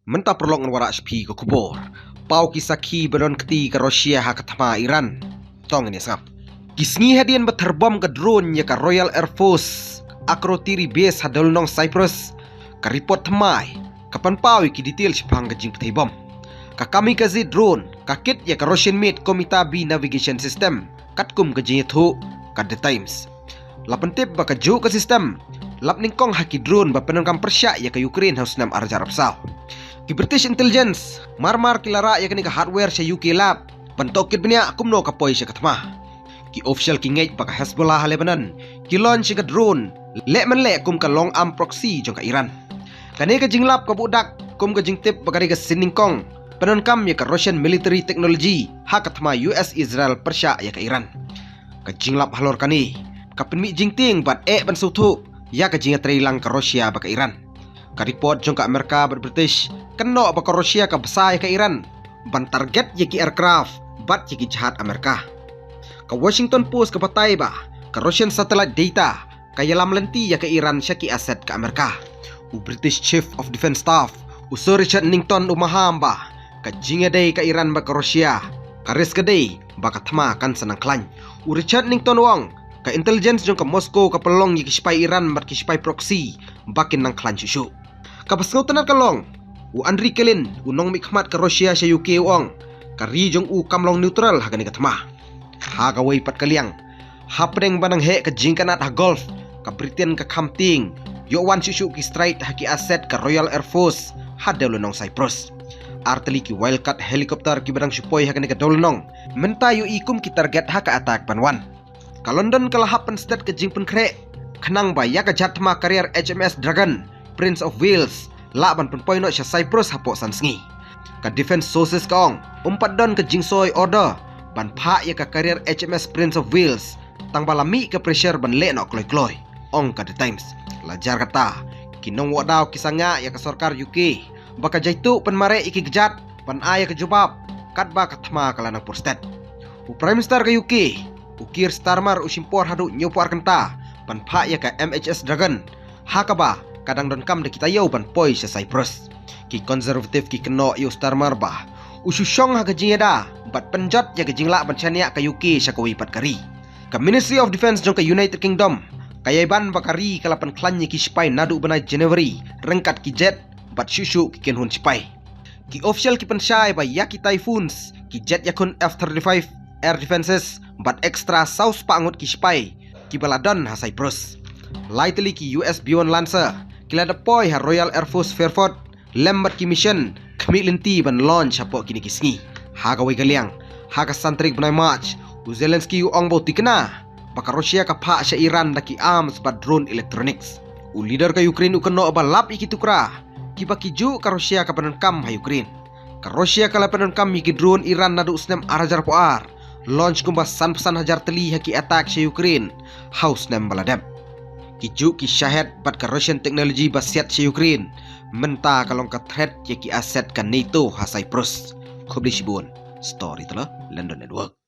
Menta perlong warak sepi ke kubur. Pau kisaki beron keti ke Rusia ha ketama Iran. Tong ini sangap. Kisngi hadian beterbom ke drone ya ke Royal Air Force. Akrotiri base hadal nong Cyprus. Ke report temai. Kapan pau ki detail sepang ke jing petai bom. Ka kamikaze drone. Ka kit ya ke Russian made Komitabi navigation system. Katkum ke jing itu. Ka The Times. Lapan tip baka ju ke sistem. Lap ningkong haki drone ba penengkam Persia ya ke Ukraine haus nam arja Arab Saudi. Ki British Intelligence marmar kilara ya kini ka hardware sa UK lab pentokit benya kumno ka poi sa katma. Ki official ki ngait baka Hezbollah Lebanon ki launch ka drone le man le kum ka long arm proxy jong ka Iran. Kani ka jinglap ka budak kum ka jingtip baka ka siningkong penengkam ya ka Russian military technology ha katma US Israel Persia ya ka Iran. Ka jinglap halor kani ka penmi jingting bat ban sutu ya ka jinga trilang ka Rusia baka Iran. Ka report jong ka Amerika bat British keno baka Rusia ka besar ka Iran ban target yaki aircraft bat yaki jahat Amerika. Ka Washington Post ka patay ba ka Russian satellite data kaya lam lenti ya ka Iran syaki aset ka Amerika. U British Chief of Defense Staff Sir Richard Nixon umaham ba ka jinga day ka Iran ba ka Rusia ka risk day baka tama kan sanang klan. U Richard Nixon wang ka intelligence jong ka Moscow ka pelong yaki spy Iran bat ki spy proxy bakin nang klan susu. Kapasngaw tanan kalong u Andri Kelin u nong mikmat ka Rusia sa UK uang ka region u kamlong neutral ha gani katma ha gaway pat kaliang ha pedeng banang he ka jingkanat ha golf ka Britain ka kamting yo wan susu ki straight ha ki asset ka Royal Air Force ha dawlo nong Cyprus arteli ki wildcat helicopter ki barang supoy ha gani ka dawlo nong mentayo ikum ki target ha ka attack panwan ka London ka lahapan state ka jingpun kre kanang ba ya ka jatma career HMS Dragon Prince of Wales laban penpoino sa Cyprus hapo sansngi. Ka defense sources kaong umpat don ke jingsoy order ban pha ya ka career HMS Prince of Wales tang balami ke pressure ban le no kloy-kloy. Ong ka The Times lajar kata kinong wadaw kisanga ya ka sarkar UK baka jaitu penmare iki gejat ban aya ke jubab katba katma kala nang purstet. U Prime Minister ka UK u Keir Starmer u simpor hadu nyopar kenta ban pha ya ka MHS Dragon hakaba kadang don kam de kita yau ban poi sa Cyprus. Ki konservatif ki keno yu Starmer bah ususyong ha gajing da bat penjat ya gajing la ban chania ka UK sa kawi pat kari. Ka Ministry of Defense jong ka United Kingdom kayaiban bakari kalapan klannya ki spy nadu banai January rengkat ki jet bat susu ki kenhun spy. Ki official ki pensyai ba ya ki typhoons ki jet yakun F-35 air defenses bat extra saus pangut ki spy ki baladon ha Cyprus. Lightly ki US B-1 Lancer kila deploy ha Royal Air Force Fairford lembat ki mission kami lenti ban launch hapo kini kisngi ha gawai galiang ha ka santrik banai March u Zelensky u ongbo tikna baka Rusia ka pha sa Iran daki arms ba drone electronics u leader ka Ukraine u keno ba lap iki tukra ki baki ju ka Rusia ka panankam ha Ukraine ka Rusia ka panankam ki drone Iran nadu snem arajar poar launch kumba san hajar teli ha ki attack sa Ukraine house nem baladem Kiju ki syahid pat ka Russian technology basiat sa Ukraine menta kalong ka threat ya ki aset ka NATO ha Cyprus. Kubli Shibun Story tala London Network.